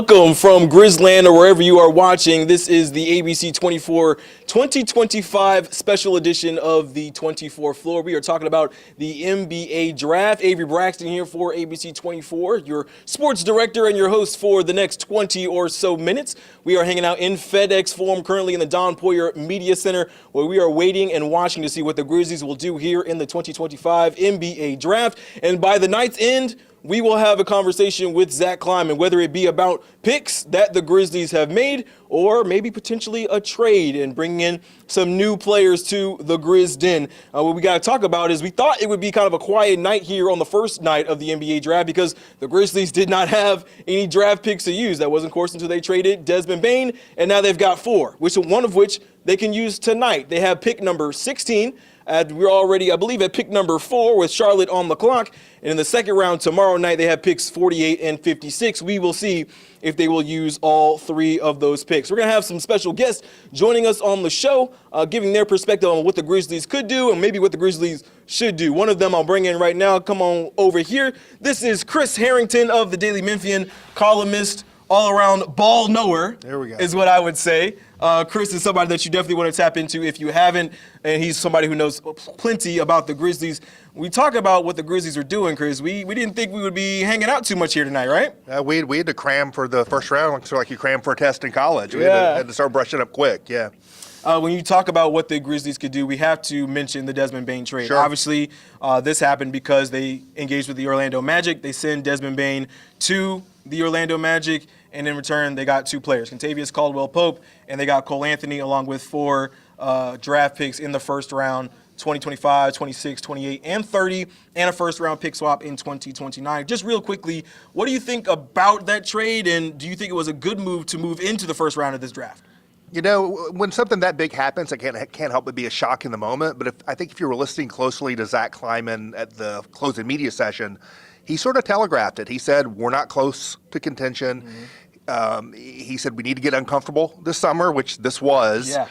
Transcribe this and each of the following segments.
welcome from Grizzland or wherever you are watching. This is the ABC 24 2025 special edition of the 24th Floor. We are talking about the NBA Draft. Avery Braxton here for ABC 24, your sports director and your host for the next 20 or so minutes. We are hanging out in FedEx Forum, currently in the Don Poyer Media Center, where we are waiting and watching to see what the Grizzlies will do here in the 2025 NBA Draft. And by the night's end, we will have a conversation with Zach Kleiman, whether it be about picks that the Grizzlies have made or maybe potentially a trade and bringing in some new players to the Grizz Den. What we got to talk about is we thought it would be kind of a quiet night here on the first night of the NBA Draft because the Grizzlies did not have any draft picks to use. That wasn't, of course, until they traded Desmond Bane, and now they've got four, one of which they can use tonight. They have pick number 16. We're already, I believe, at pick number 4 with Charlotte on the clock. And in the second round tomorrow night, they have picks 48 and 56. We will see if they will use all three of those picks. We're going to have some special guests joining us on the show, giving their perspective on what the Grizzlies could do and maybe what the Grizzlies should do. One of them I'll bring in right now. Come on over here. This is Chris Harrington of the Daily Memphian, columnist, all-around ball knower. There we go. Is what I would say. Chris is somebody that you definitely want to tap into if you haven't, and he's somebody who knows plenty about the Grizzlies. We talk about what the Grizzlies are doing, Chris. We didn't think we would be hanging out too much here tonight, right? We had to cram for the first round, so like you cram for a test in college. We Yeah. had to start brushing up quick, yeah. When you talk about what the Grizzlies could do, we have to mention the Desmond Bane trade. Sure. Obviously, this happened because they engaged with the Orlando Magic. They send Desmond Bane to the Orlando Magic, and in return, they got two players, Kentavious Caldwell-Pope, and they got Cole Anthony, along with four draft picks in the first round, 2025, 26, 28, and 30, and a first-round pick swap in 2029. Just real quickly, what do you think about that trade, and do you think it was a good move to move into the first round of this draft? You know, when something that big happens, it can't help but be a shock in the moment. But I think if you were listening closely to Zach Kleiman at the closing media session, he sort of telegraphed it. He said, we're not close to contention. Mm-hmm. He said, we need to get uncomfortable this summer, which this was. Yeah.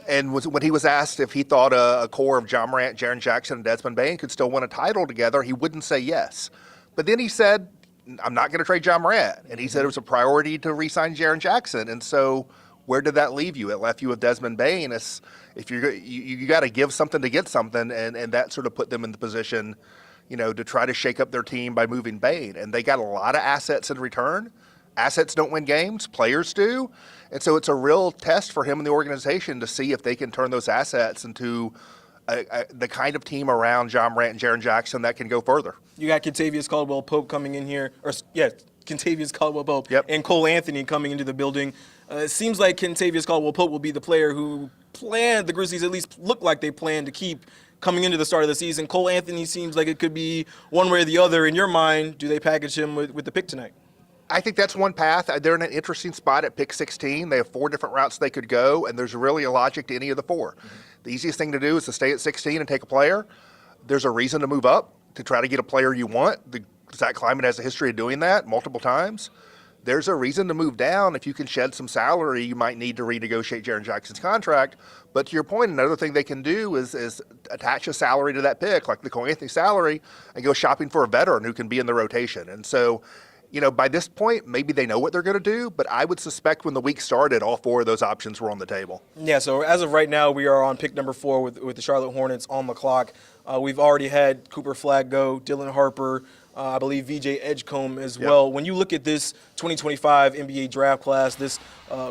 And when he was asked if he thought a core of John Morant, Jaren Jackson, and Desmond Bane could still win a title together, he wouldn't say yes. But then he said, I'm not going to trade John Morant. And he said it was a priority to re-sign Jaren Jackson. And so where did that leave you? It left you with Desmond Bane. If you got to give something to get something, and that sort of put them in the position, you know, to try to shake up their team by moving Bane. And they got a lot of assets in return. Assets don't win games, players do. And so it's a real test for him and the organization to see if they can turn those assets into the kind of team around John Morant and Jaren Jackson that can go further. You got Kentavious Caldwell-Pope coming in here, Kentavious Caldwell-Pope and Cole Anthony coming into the building. It seems like Kentavious Caldwell-Pope will be the player who the Grizzlies at least look like they plan to keep coming into the start of the season. Cole Anthony seems like it could be one way or the other. In your mind, do they package him with the pick tonight? I think that's one path. They're in an interesting spot at pick 16. They have 4 different routes they could go, and there's really a logic to any of the 4. Mm-hmm. The easiest thing to do is to stay at 16 and take a player. There's a reason to move up to try to get a player you want. Zach Kleiman has a history of doing that multiple times. There's a reason to move down. If you can shed some salary, you might need to renegotiate Jaren Jackson's contract. But to your point, another thing they can do is attach a salary to that pick, like the Cole Anthony salary, and go shopping for a veteran who can be in the rotation. And so, you know, by this point, maybe they know what they're going to do, but I would suspect when the week started, all 4 of those options were on the table. Yeah, so as of right now, we are on pick number 4 with the Charlotte Hornets on the clock. We've already had Cooper Flagg go, Dylan Harper, I believe VJ Edgecombe as well. When you look at this 2025 NBA draft class, this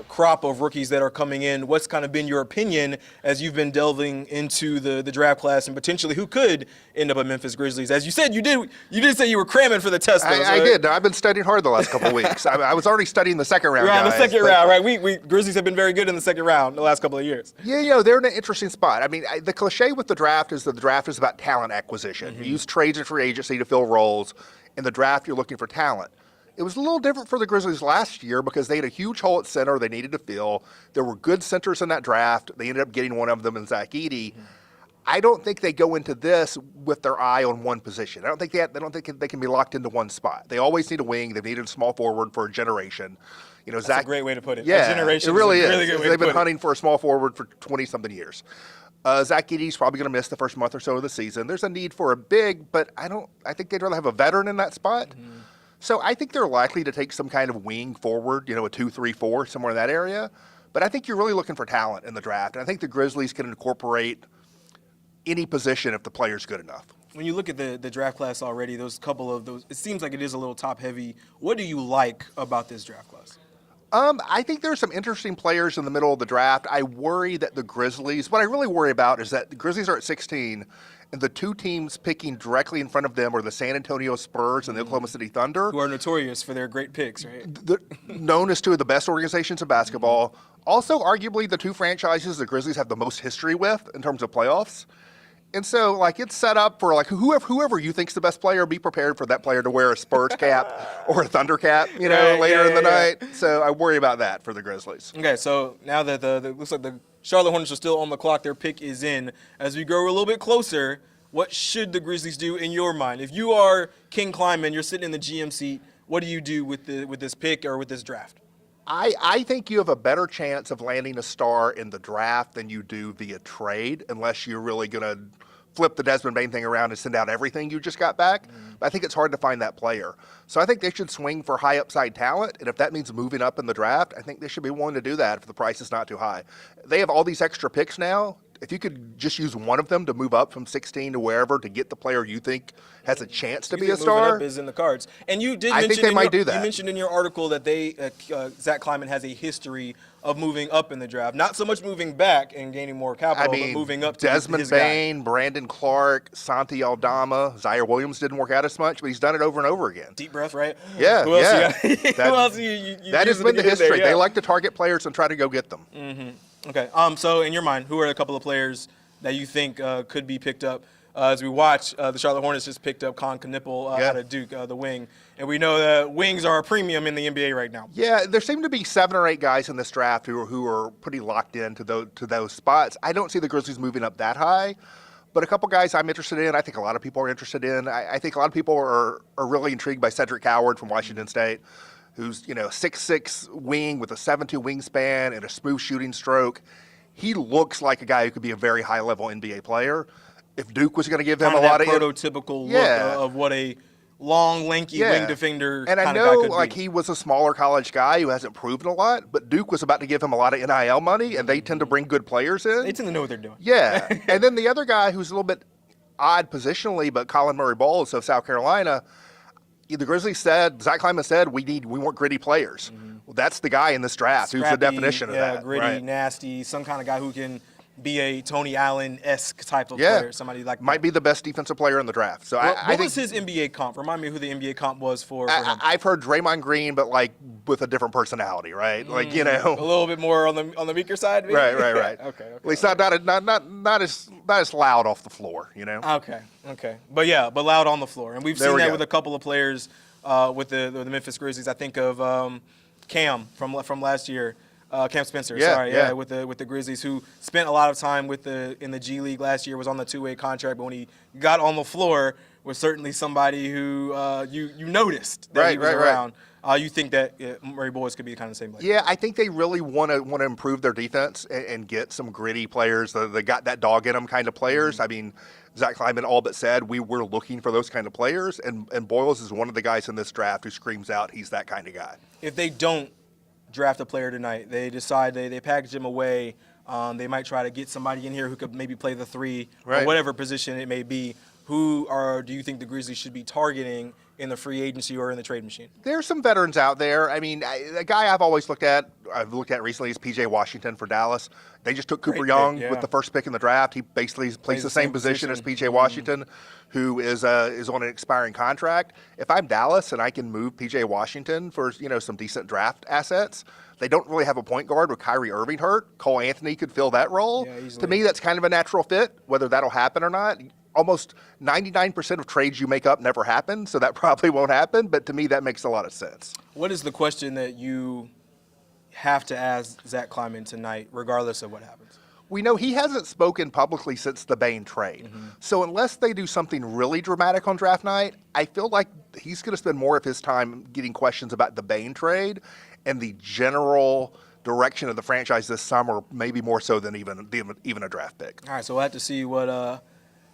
crop of rookies that are coming in, what's kind of been your opinion as you've been delving into the draft class and potentially who could end up at Memphis Grizzlies? As you said, you did say you were cramming for the test, though. I did. I've been studying hard the last couple of weeks. I was already studying the second round guys. The second round, right? We Grizzlies have been very good in the second round the last couple of years. Yeah, you know, they're in an interesting spot. I mean, the cliche with the draft is that the draft is about talent acquisition. Mm-hmm. You use trades and free agency to fill roles. In the draft, you're looking for talent. It was a little different for the Grizzlies last year because they had a huge hole at center they needed to fill. There were good centers in that draft. They ended up getting one of them in Zach Edey. Mm-hmm. I don't think they go into this with their eye on one position. I don't think they can be locked into one spot. They always need a wing. They've needed a small forward for a generation. You know, That's a great way to put it. Yeah, a generation it really is. is. A really good way They've to been hunting for a small forward for 20-something years. Zach Edey's probably going to miss the first month or so of the season. There's a need for a big, but I think they'd rather have a veteran in that spot. Mm-hmm. So I think they're likely to take some kind of wing forward, a 2-3-4, somewhere in that area. But I think you're really looking for talent in the draft. And I think the Grizzlies can incorporate any position if the player's good enough. When you look at the draft class already, it seems like it is a little top heavy. What do you like about this draft class? I think there's some interesting players in the middle of the draft. I worry that the Grizzlies, what I really worry about is that the Grizzlies are at 16, and the two teams picking directly in front of them are the San Antonio Spurs and the Oklahoma City Thunder. Who are notorious for their great picks, right? Known as two of the best organizations in basketball. Also, arguably, the two franchises the Grizzlies have the most history with in terms of playoffs. And so, it's set up for, whoever you think's the best player, be prepared for that player to wear a Spurs cap or a Thunder cap, later in the night. So I worry about that for the Grizzlies. Okay, so now that looks like the Charlotte Hornets are still on the clock, their pick is in. As we grow a little bit closer, what should the Grizzlies do in your mind? If you are King Kleiman, you're sitting in the GM seat, what do you do with this pick or with this draft? I think you have a better chance of landing a star in the draft than you do via trade, unless you're really going to flip the Desmond Bane thing around and send out everything you just got back. But I think it's hard to find that player. So I think they should swing for high upside talent, and if that means moving up in the draft, I think they should be willing to do that if the price is not too high. They have all these extra picks now. If you could just use one of them to move up from 16 to wherever to get the player you think has a chance to be a star, moving up is in the cards. And you did mention think they might do that. You mentioned in your article that Zach Kleiman has a history of moving up in the draft, not so much moving back and gaining more capital, but moving up to Desmond Bane, Brandon Clark, Santi Aldama, Zaire Williams didn't work out as much, but he's done it over and over again. Deep breath, right? Yeah, Who else yeah. Who else you that has been the history. There, yeah. They like to target players and try to go get them. Mm-hmm. Okay. So in your mind, who are a couple of players that you think could be picked up? As we watch, the Charlotte Hornets just picked up Con Knipple out of Duke, the wing. And we know that wings are a premium in the NBA right now. Yeah, there seem to be 7 or 8 guys in this draft who are pretty locked into those spots. I don't see the Grizzlies moving up that high, but a couple guys I'm interested in, I think a lot of people are interested in. I think a lot of people are really intrigued by Cedric Howard from Washington State, who's 6'6" wing with a 7'2" wingspan and a smooth shooting stroke. He looks like a guy who could be a very high-level NBA player. If Duke was going to give him a lot of prototypical look of what a long, lanky wing defender and I know he was a smaller college guy who hasn't proven a lot, but Duke was about to give him a lot of NIL money, and they tend to bring good players in. They tend to know what they're doing. Yeah, and then the other guy who's a little bit odd positionally, but Colin Murray-Bowles of South Carolina, the Grizzlies said, Zach Kleiman said, we want gritty players. Mm-hmm. Well, that's the guy in this draft who's the definition of that. Gritty, nasty, some kind of guy who can be a Tony Allen-esque type of player, somebody like might be the best defensive player in the draft. So what was his NBA comp? Remind me who the NBA comp was for him. I've heard Draymond Green, but with a different personality, right? a little bit more on the weaker side. Maybe? Right. Okay. At least not as loud off the floor, Okay. But loud on the floor, and we've seen that with a couple of players with the Memphis Grizzlies. I think of Cam from last year. Cam Spencer, with the Grizzlies, who spent a lot of time in the G League last year, was on the 2-way contract, but when he got on the floor, was certainly somebody who you noticed that he was around. You think that Murray Boyce could be kind of the same way? Yeah, I think they really want to improve their defense and get some gritty players, they got that dog in them kind of players. I mean, Zach Kleiman all but said we're looking for those kind of players, and Boyles is one of the guys in this draft who screams out he's that kind of guy. If they don't draft a player tonight, they decide they package him away, they might try to get somebody in here who could maybe play the 3 or whatever position it may be. Who do you think the Grizzlies should be targeting in the free agency or in the trade machine? There's some veterans out there. I mean, a guy I've looked at recently is P.J. Washington for Dallas. They just took Cooper Young with the first pick in the draft. He basically plays the same position as P.J. Washington, who is on an expiring contract. If I'm Dallas and I can move P.J. Washington for some decent draft assets, they don't really have a point guard with Kyrie Irving hurt. Cole Anthony could fill that role. To me, that's kind of a natural fit. Whether that'll happen or not, almost 99% of trades you make up never happen, so that probably won't happen. But to me, that makes a lot of sense. What is the question that you have to ask Zach Kleiman tonight, regardless of what happens? We know he hasn't spoken publicly since the Bane trade. Mm-hmm. So unless they do something really dramatic on draft night, I feel like he's going to spend more of his time getting questions about the Bane trade and the general direction of the franchise this summer, maybe more so than even a draft pick. All right, so we'll have to see what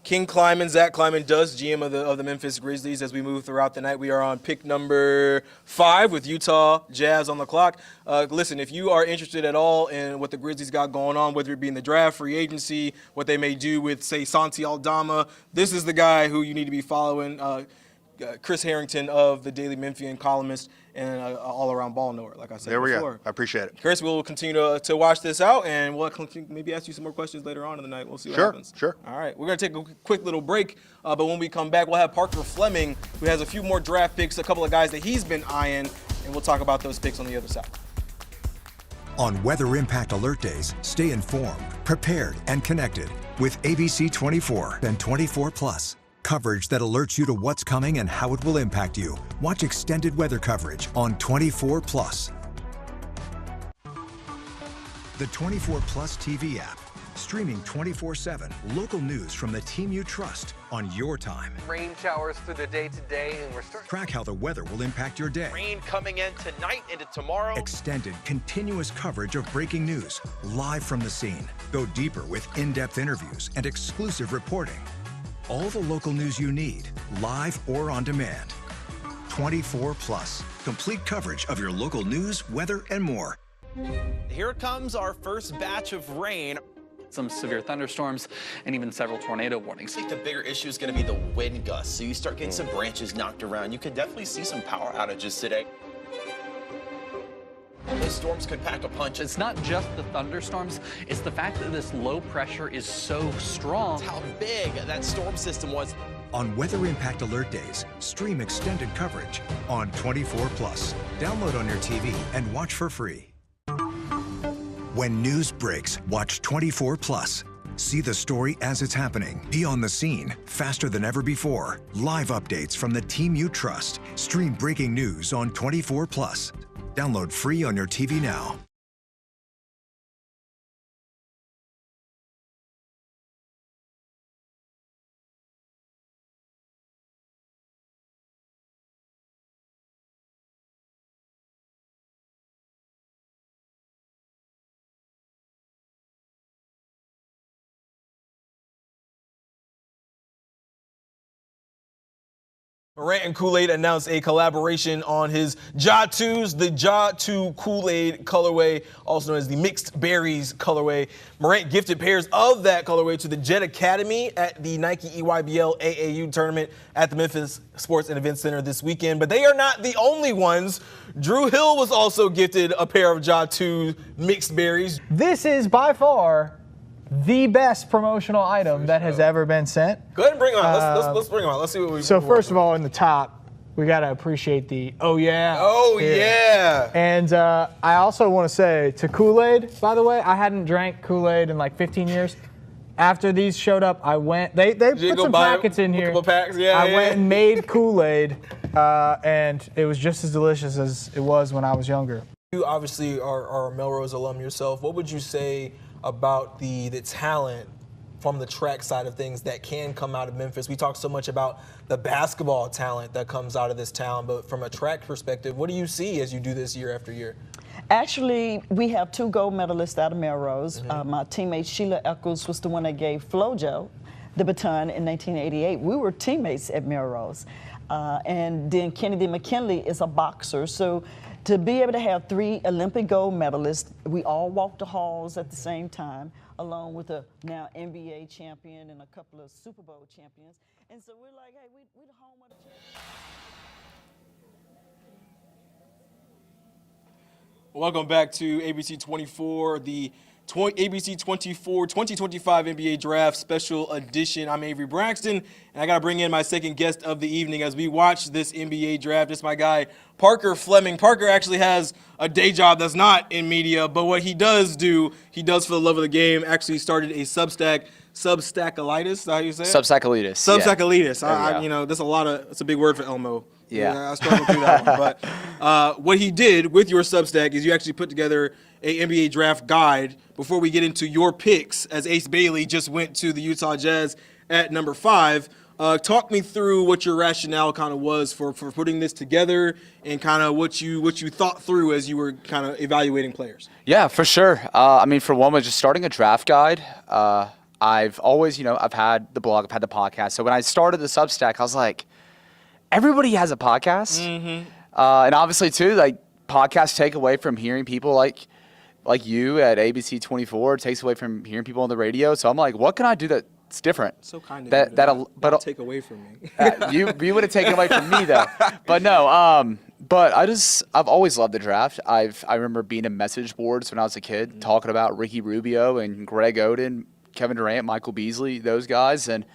King Kleiman, Zach Kleiman, does GM of the Memphis Grizzlies. As we move throughout the night, we are on pick number 5 with Utah Jazz on the clock. Listen, if you are interested at all in what the Grizzlies got going on, whether it be in the draft, free agency, what they may do with, say, Santi Aldama, this is the guy who you need to be following. Chris Harrington of the Daily Memphian, columnist and all-around ball knower, like I said there before. we go. I appreciate it. Chris, we'll continue to watch this out, and we'll maybe ask you some more questions later on in the night. We'll see what happens. Sure. All right, we're going to take a quick little break, but when we come back, we'll have Parker Fleming, who has a few more draft picks, a couple of guys that he's been eyeing, and we'll talk about those picks on the other side. On Weather Impact Alert Days, stay informed, prepared, and connected with ABC 24 and 24 Plus. Coverage that alerts you to what's coming and how it will impact you. Watch extended weather coverage on 24 Plus. The 24 Plus TV app, streaming 24/7 local news from the team you trust on your time. Rain showers through the day today, and we're starting. Track how the weather will impact your day. Rain coming in tonight into tomorrow. Extended, continuous coverage of breaking news, live from the scene. Go deeper with in-depth interviews and exclusive reporting. All the local news you need, live or on demand. 24 Plus, complete coverage of your local news, weather, and more. Here comes our first batch of rain. Some severe thunderstorms and even several tornado warnings. I think the bigger issue is going to be the wind gusts. So you start getting some branches knocked around. You could definitely see some power outages today. Those storms could pack a punch. It's not just the thunderstorms, it's the fact that this low pressure is so strong. It's how big that storm system was. On Weather Impact Alert Days, stream extended coverage on 24 Plus. Download on your TV and watch for free. When news breaks, watch 24 Plus. See the story as it's happening. Be on the scene, faster than ever before. Live updates from the team you trust. Stream breaking news on 24 Plus. Download free on your TV now. Morant and Kool-Aid announced a collaboration on his Ja 2s, the Ja 2 Kool-Aid colorway, also known as the Mixed Berries colorway. Morant gifted pairs of that colorway to the Jet Academy at the Nike EYBL AAU tournament at the Memphis Sports and Events Center this weekend. But they are not the only ones. Drew Hill was also gifted a pair of Ja 2 Mixed Berries. This is by far the best promotional item that has ever been sent. Go ahead and bring them out. Let's bring them out. Let's see what we. So first of all, in the top, we got to appreciate the oh yeah. Oh here. yeah. And I also want to say to Kool-Aid, by the way, I hadn't drank Kool-Aid in like 15 years. After these showed up, I went. They put some packets in here. A couple packs, yeah. I went and made Kool-Aid, and it was just as delicious as it was when I was younger. You obviously are a Melrose alum yourself. What would you say about the talent from the track side of things that can come out of Memphis? We talk so much about the basketball talent that comes out of this town, but from a track perspective, what do you see as you do this year after year? Actually, we have 2 gold medalists out of Melrose. My teammate Sheila Eccles was the one that gave Flojo the baton in 1988. We were teammates at Melrose. And then Kennedy McKinley is a boxer. So to be able to have 3 Olympic gold medalists, we all walked the halls at the same time, along with a now NBA champion and a couple of Super Bowl champions. And so we're like, hey, we're the home of the champions. Welcome back to ABC 24, the ABC 24 2025 NBA Draft Special Edition. I'm Avery Braxton, and I got to bring in my second guest of the evening as we watch this NBA Draft. It's my guy, Parker Fleming. Parker actually has a day job that's not in media, but what he does do, he does for the love of the game. Actually started a Substackalitis, how you say it? Substackalitis. Substackalitis. Yeah. That's it's a big word for Elmo. Yeah. I struggled through that one. But what he did with your Substack is you actually put together a NBA draft guide before we get into your picks, as Ace Bailey just went to the Utah Jazz at number 5. Talk me through what your rationale kind of was for putting this together and kind of what you thought through as you were kind of evaluating players. Yeah, for sure. For one, just starting a draft guide, I've always, I've had the blog, I've had the podcast. So when I started the Substack, I was like, everybody has a podcast. And obviously, too, like, podcasts take away from hearing people like you at ABC 24. It takes away from hearing people on the radio. So I'm like, what can I do that's different? So kind of that'll take away from me. You would have taken away from me, though. But no, but I've always loved the draft. I remember being in message boards when I was a kid, talking about Ricky Rubio and Greg Oden, Kevin Durant, Michael Beasley, those guys, and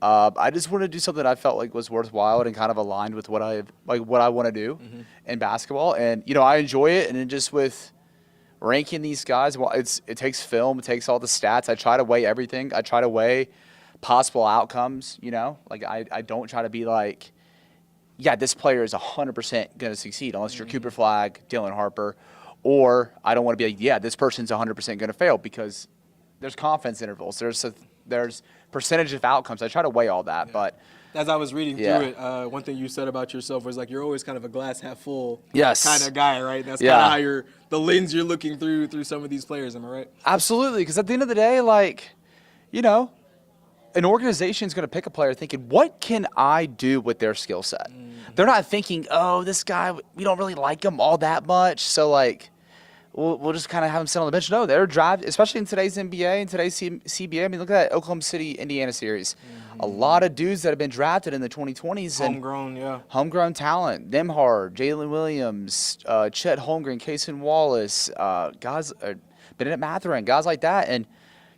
I just wanted to do something I felt like was worthwhile and kind of aligned with what I want to do in basketball. And I enjoy it. And then just with ranking these guys, well, it takes film, it takes all the stats. I try to weigh everything. I try to weigh possible outcomes. Like I don't try to be like, yeah, this player is 100% going to succeed unless you're Cooper Flagg, Dylan Harper, or I don't want to be like, yeah, this person's 100% going to fail, because there's confidence intervals. There's percentage of outcomes. I try to weigh all that, but as I was reading through it, one thing you said about yourself was like you're always kind of a glass half full kind of guy, right? That's kind of how the lens you're looking through some of these players. Am I right? Absolutely, because at the end of the day, like, an organization is going to pick a player thinking, what can I do with their skill set? They're not thinking, oh, this guy, we don't really like him all that much, so like, we'll just kind of have him sit on the bench. No, they're drafted, especially in today's NBA and today's CBA. I mean, look at that Oklahoma City, Indiana series. A lot of dudes that have been drafted in the 2020s. Homegrown talent. Nembhard, Jalen Williams, Chet Holmgren, Cason Wallace, guys, Bennett Mathurin, guys like that. And,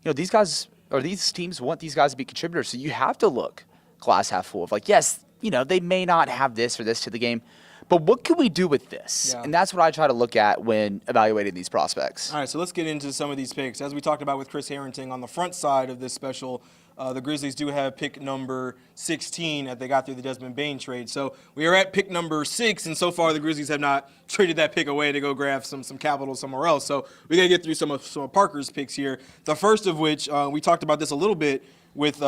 these guys, or these teams want these guys to be contributors. So you have to look glass half full of like, yes, they may not have this or this to the game, but what can we do with this? Yeah. And that's what I try to look at when evaluating these prospects. All right, so let's get into some of these picks. As we talked about with Chris Harrington on the front side of this special, the Grizzlies do have pick number 16 that they got through the Desmond Bane trade. So we are at pick number 6, and so far the Grizzlies have not traded that pick away to go grab some capital somewhere else. So we got to get through some of Parker's picks here. The first of which, we talked about this a little bit with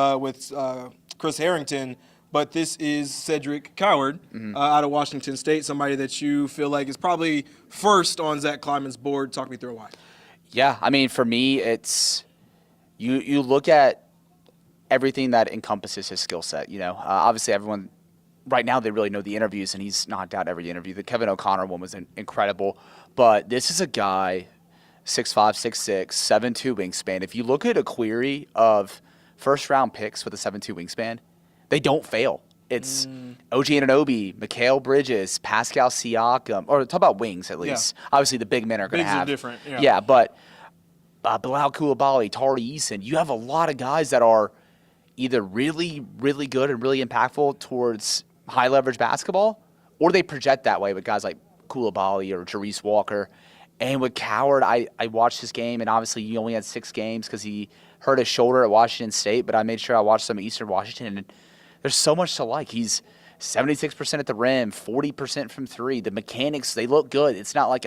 Chris Harrington, but this is Cedric Coward out of Washington State, somebody that you feel like is probably first on Zach Kleiman's board. Talk me through why. Yeah, I mean, for me, it's you look at everything that encompasses his skill set. Obviously everyone right now, they really know the interviews, and he's knocked out every interview. The Kevin O'Connor one was incredible, but this is a guy, 6'5", 6'6", 7'2" wingspan. If you look at a query of first-round picks with a 7'2" wingspan, they don't fail. It's OG Anunoby, Mikal Bridges, Pascal Siakam, or talk about wings at least. Yeah. Obviously, the big men are going to have. Bigs are different. Yeah, but Bilal Coulibaly, Tari Eason, you have a lot of guys that are either really, really good and really impactful towards high-leverage basketball, or they project that way with guys like Coulibaly or Jarice Walker. And with Coward, I watched his game, and obviously he only had 6 games because he hurt his shoulder at Washington State, but I made sure I watched some of Eastern Washington, and there's so much to like. He's 76% at the rim, 40% from 3. The mechanics, they look good. It's not like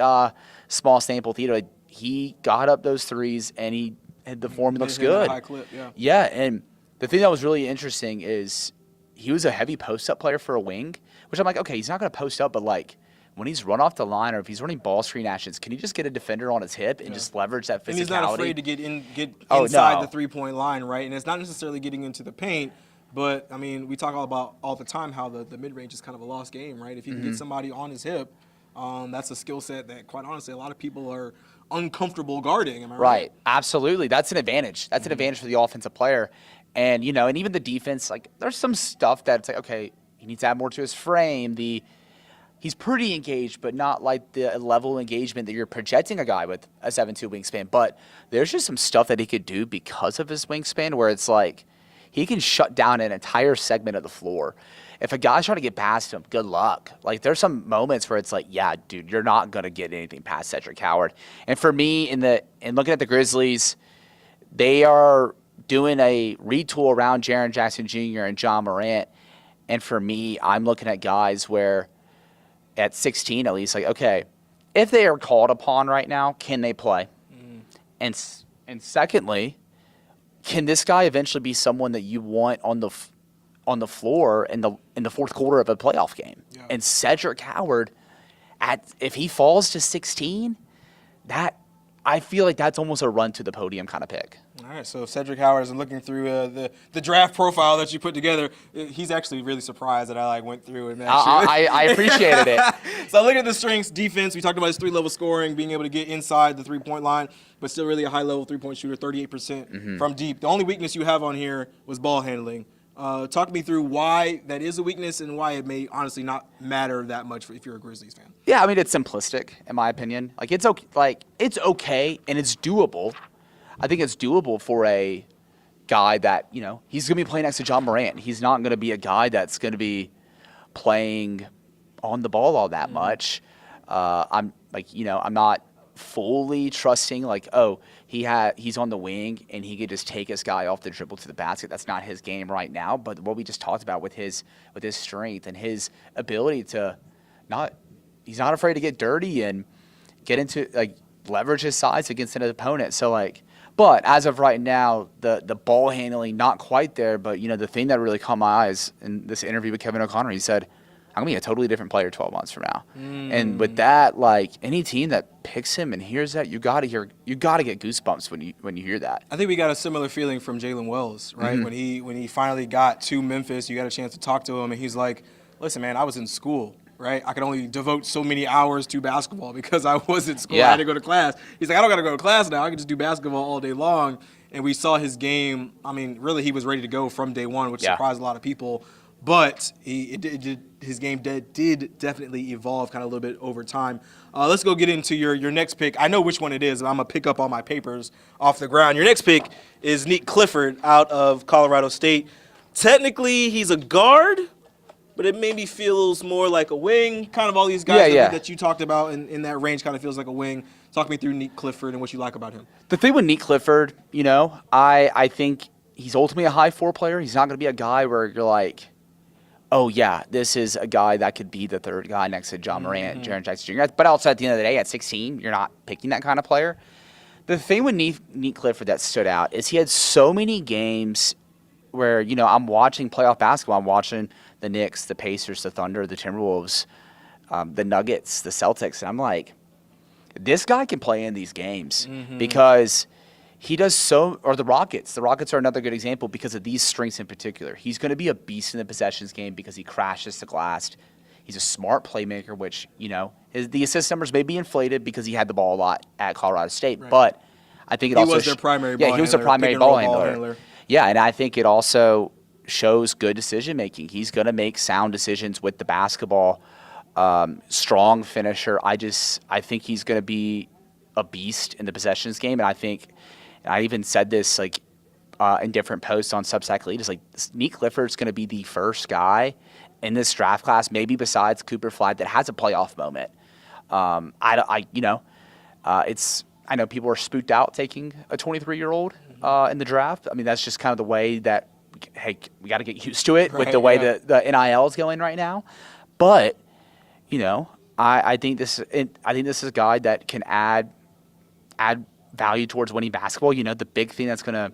small sample theater. He got up those threes, and the form looks good. High clip, yeah, and the thing that was really interesting is he was a heavy post-up player for a wing, which I'm like, okay, he's not going to post up, but like when he's run off the line or if he's running ball screen actions, can he just get a defender on his hip and just leverage that physicality? And he's not afraid to get inside the three-point line, right? And it's not necessarily getting into the paint, but, I mean, we talk all the time how the mid-range is kind of a lost game, right? If you can get somebody on his hip, that's a skill set that, quite honestly, a lot of people are uncomfortable guarding. Am I right? Right. Absolutely. That's an advantage. That's an advantage for the offensive player. And, and even the defense, like, there's some stuff that's like, okay, he needs to add more to his frame. He's pretty engaged, but not like the level of engagement that you're projecting a guy with a 7'2" wingspan. But there's just some stuff that he could do because of his wingspan where it's like he can shut down an entire segment of the floor. If a guy's trying to get past him, good luck. Like, there's some moments where it's like, yeah, dude, you're not going to get anything past Cedric Coward. And for me, in looking at the Grizzlies, they are doing a retool around Jaren Jackson Jr. and John Morant. And for me, I'm looking at guys where at 16 at least, like, okay, if they are called upon right now, can they play? And secondly, can this guy eventually be someone that you want on the floor in the fourth quarter of a playoff game? Yeah. And Cedric Coward, if he falls to 16, that I feel like that's almost a run to the podium kind of pick. All right, so Cedric Howard is looking through the draft profile that you put together. He's actually really surprised that I went through it. I appreciated it. So look at the strengths, defense. We talked about his 3-level scoring, being able to get inside the 3-point line, but still really a high-level 3-point shooter, 38% from deep. The only weakness you have on here was ball handling. Talk me through why that is a weakness and why it may honestly not matter that much if you're a Grizzlies fan. Yeah, I mean, it's simplistic in my opinion. Like it's okay and it's doable. I think it's doable for a guy that, he's going to be playing next to John Morant. He's not going to be a guy that's going to be playing on the ball all that much. I'm not fully trusting he's on the wing and he could just take his guy off the dribble to the basket. That's not his game right now. But what we just talked about with his strength and his ability to he's not afraid to get dirty and get into leverage his size against an opponent. So but as of right now, the ball handling not quite there. But the thing that really caught my eyes in this interview with Kevin O'Connor, he said, I'm gonna be a totally different player 12 months from now. And with that, any team that picks him and hears that, you gotta get goosebumps when you hear that. I think we got a similar feeling from Jalen Wells, right? When he finally got to Memphis, you got a chance to talk to him, and he's like, "Listen, man, I was in school, right? I could only devote so many hours to basketball because I was in school. I had to go to class." He's like, "I don't gotta go to class now. I can just do basketball all day long." And we saw his game. I mean, really, he was ready to go from day one, which surprised a lot of people. But his game did definitely evolve kind of a little bit over time. Let's go get into your next pick. I know which one it is. I'm going to pick up all my papers off the ground. Your next pick is Nick Clifford out of Colorado State. Technically, he's a guard, but it maybe feels more like a wing. Kind of all these guys that you talked about in that range kind of feels like a wing. Talk me through Nick Clifford and what you like about him. The thing with Nick Clifford, I think he's ultimately a high floor player. He's not going to be a guy where you're like, oh, yeah, this is a guy that could be the third guy next to John Morant, Jaren Jackson Jr. But also at the end of the day, at 16, you're not picking that kind of player. The thing with Nick Clifford that stood out is he had so many games where, I'm watching playoff basketball. I'm watching the Knicks, the Pacers, the Thunder, the Timberwolves, the Nuggets, the Celtics. And I'm like, this guy can play in these games because he does or the Rockets. The Rockets are another good example because of these strengths in particular. He's going to be a beast in the possessions game because he crashes the glass. He's a smart playmaker, which, the assist numbers may be inflated because he had the ball a lot at Colorado State. Right. But I think he was their primary ball handler. Yeah, he was a primary ball handler. Yeah, and I think it also shows good decision-making. He's going to make sound decisions with the basketball. Strong finisher. I think he's going to be a beast in the possessions game, and I even said this in different posts on Substack Elite. Nick Clifford's going to be the first guy in this draft class, maybe besides Cooper Flag, that has a playoff moment. I know people are spooked out taking a 23-year-old in the draft. I mean, that's just kind of the way that we got to get used to it with the way that the NIL is going right now. But I think this is a guy that can add value towards winning basketball. The big thing that's going to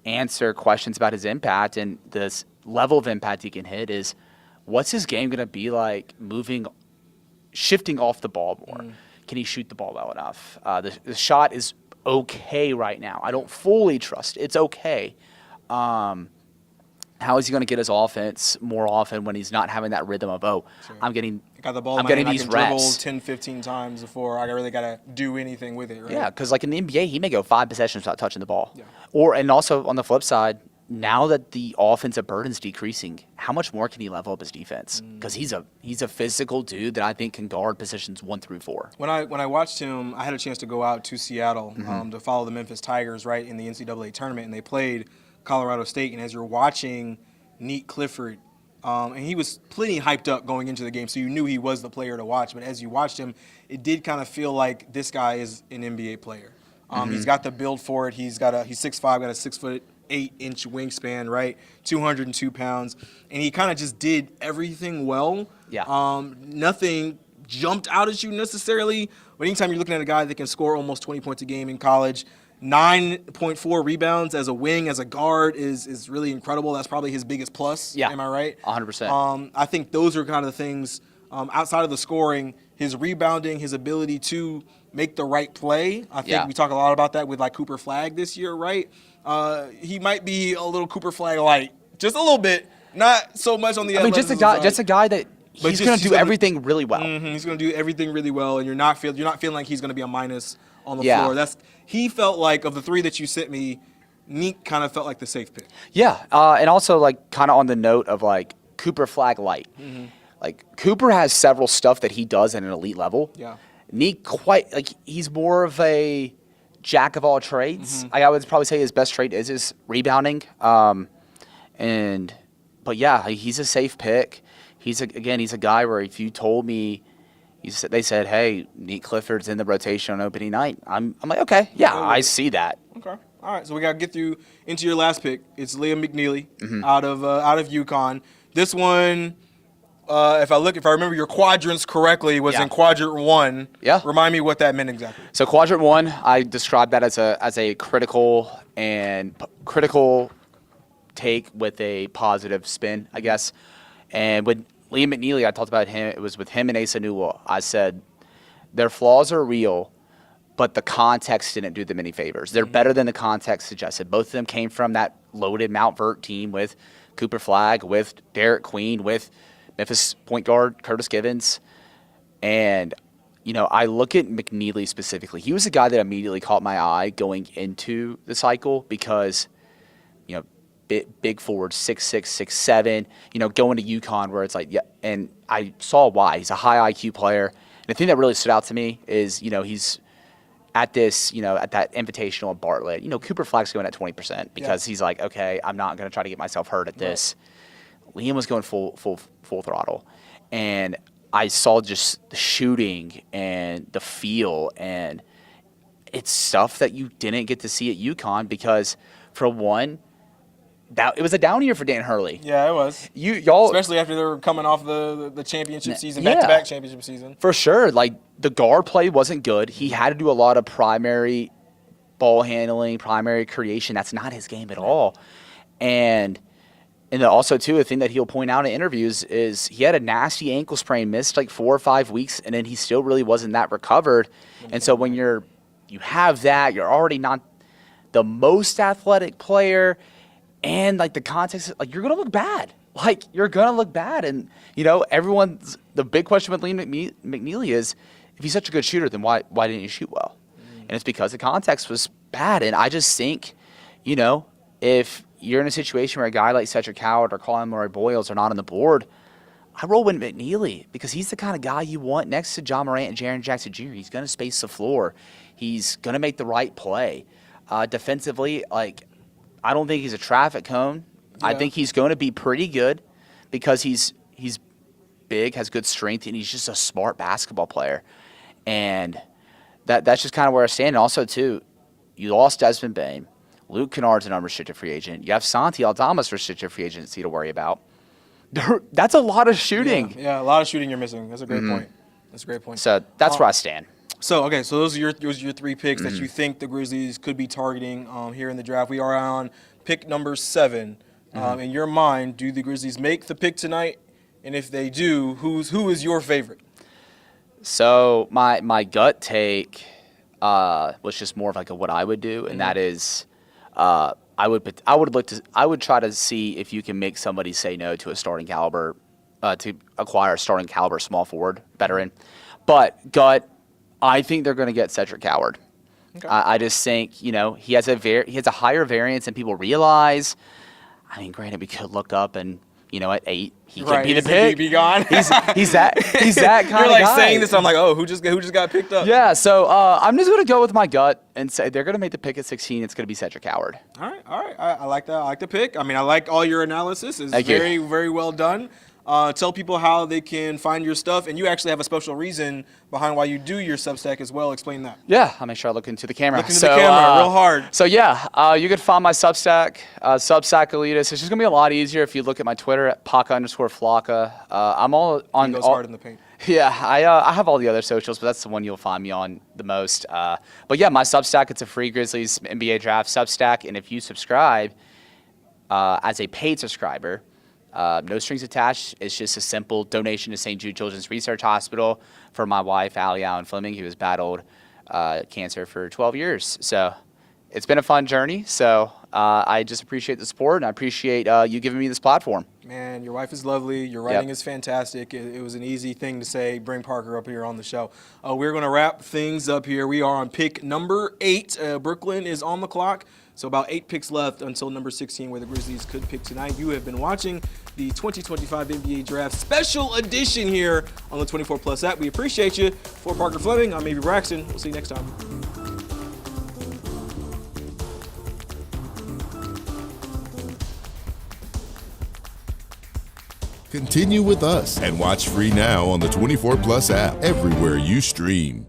answer questions about his impact and this level of impact he can hit is what's his game going to be like shifting off the ball more? Can he shoot the ball well enough? The shot is okay right now. I don't fully trust it. It's okay. How is he going to get his offense more often when he's not having that rhythm of, I'm getting got the ball I'm getting these reps. Dribble 10, 15 times before I really got to do anything with it, right? Yeah, because in the NBA, he may go 5 possessions without touching the ball. Yeah. And also on the flip side, now that the offensive burden's decreasing, how much more can he level up his defense? Because he's a physical dude that I think can guard positions 1 through 4. When I watched him, I had a chance to go out to Seattle to follow the Memphis Tigers right in the NCAA tournament, and they played Colorado State. And as you're watching Nick Clifford, and he was plenty hyped up going into the game, so you knew he was the player to watch. But as you watched him, it did kind of feel like this guy is an NBA player. He's got the build for it. He's 6'5", got a 6'8" wingspan, right? 202 pounds, and he kind of just did everything well. Yeah. Nothing jumped out at you necessarily, but anytime you're looking at a guy that can score almost 20 points a game in college, 9.4 rebounds as a wing, as a guard is really incredible. That's probably his biggest plus. Yeah. Am I right? 100%. I think those are kind of the things outside of the scoring, his rebounding, his ability to make the right play. I think we talk a lot about that with like Cooper Flagg this year, right? He might be a little Cooper Flagg light, just a little bit, not so much on the. I mean, just a guy that he's going to do everything really well. He's going to do everything really well, and you're not feeling like he's going to be a minus on the floor. He felt like, of the three that you sent me, Neek kind of felt like the safe pick. Yeah, and also like kind of on the note of like Cooper Flagg light. Like Cooper has several stuff that he does at an elite level. Yeah. Neek he's more of a jack of all trades. I would probably say his best trait is his rebounding. But yeah, he's a safe pick. He's a guy where if you told me, they said, hey, Neek Clifford's in the rotation on opening night, I'm like, okay, yeah, I see that. Okay. All right, so we got to get through into your last pick. It's Liam McNeely out of UConn. This one, if I remember your quadrants correctly, was in quadrant 1. Yeah. Remind me what that meant exactly. So quadrant 1, I described that as a critical take with a positive spin, I guess. And with Liam McNeely, I talked about him. It was with him and Asa Newell. I said their flaws are real, but the context didn't do them any favors. They're better than the context suggested. Both of them came from that loaded Mount Vert team with Cooper Flagg, with Derek Queen, with Memphis point guard Curtis Givens. And, I look at McNeely specifically. He was a guy that immediately caught my eye going into the cycle because, big forward, 6'6", 6'7", going to UConn where it's like, yeah, and I saw why. He's a high IQ player. And the thing that really stood out to me is, he's at this, at that invitational at Bartlett. Cooper Flagg's going at 20% because he's like, okay, I'm not going to try to get myself hurt at this. Right. Liam was going full throttle. And I saw just the shooting and the feel, and it's stuff that you didn't get to see at UConn because, for one, it was a down year for Dan Hurley. Yeah, it was. Y'all, especially after they were coming off the championship season, back-to-back championship season. For sure. Like, the guard play wasn't good. He had to do a lot of primary ball handling, primary creation. That's not his game at all. And also, too, a thing that he'll point out in interviews is he had a nasty ankle sprain, missed like 4 or 5 weeks, and then he still really wasn't that recovered. And so when you have that, you're already not the most athletic player. And, like, the context, like, you're going to look bad. Like, you're going to look bad. And, the big question with Liam McNeely is, if he's such a good shooter, then why didn't he shoot well? And it's because the context was bad. And I just think, if you're in a situation where a guy like Cedric Howard or Colin Murray-Boyles are not on the board, I roll with McNeely because he's the kind of guy you want next to John Morant and Jaren Jackson Jr. He's going to space the floor. He's going to make the right play. Defensively, like, I don't think he's a traffic cone. Yeah. I think he's going to be pretty good because he's big, has good strength, and he's just a smart basketball player. And that's just kind of where I stand. And also, too, you lost Desmond Bane. Luke Kennard's an unrestricted free agent. You have Santi Aldama's restricted free agency to worry about. That's a lot of shooting. Yeah, a lot of shooting you're missing. That's a great point. That's a great point. So that's where I stand. So those are your 3 picks that you think the Grizzlies could be targeting here in the draft. We are on pick number 7. In your mind, do the Grizzlies make the pick tonight? And if they do, who is your favorite? So my gut take was just more of like what I would do, and that is I would try to see if you can make somebody say no to a starting caliber to acquire a starting caliber small forward veteran. But gut, I think they're going to get Cedric Howard. Okay. I just think he has a higher variance than people realize. I mean, granted, we could look up and at 8 he could be the pick. Be gone. He's that kind of guy. You're like saying this, I'm like, oh, who just got picked up? Yeah. So I'm just going to go with my gut and say they're going to make the pick at 16. It's going to be Cedric Howard. All right. I like that. I like the pick. I mean, I like all your analysis. It's very, very well done. Tell people how they can find your stuff, and you actually have a special reason behind why you do your Substack as well. Explain that. Yeah, I'll make sure I look into the camera. Look into the camera real hard. So yeah, you can find my Substack, Substack Elitist. It's just gonna be a lot easier if you look at my Twitter at Paca_Flocka. I'm all on. He goes hard in the paint. Yeah, I have all the other socials, but that's the one you'll find me on the most. But yeah, my Substack, it's a free Grizzlies NBA Draft Substack, and if you subscribe as a paid subscriber, No strings attached. It's just a simple donation to St. Jude Children's Research Hospital for my wife, Allie Allen Fleming, who has battled cancer for 12 years. So it's been a fun journey. So I just appreciate the support, and I appreciate you giving me this platform. Man, your wife is lovely. Your writing is fantastic. It was an easy thing to say, bring Parker up here on the show. We're going to wrap things up here. We are on pick number 8. Brooklyn is on the clock. So about 8 picks left until number 16, where the Grizzlies could pick tonight. You have been watching the 2025 NBA Draft Special Edition here on the 24 Plus app. We appreciate you. For Parker Fleming, I'm Avery Braxton. We'll see you next time. Continue with us and watch free now on the 24 Plus app everywhere you stream.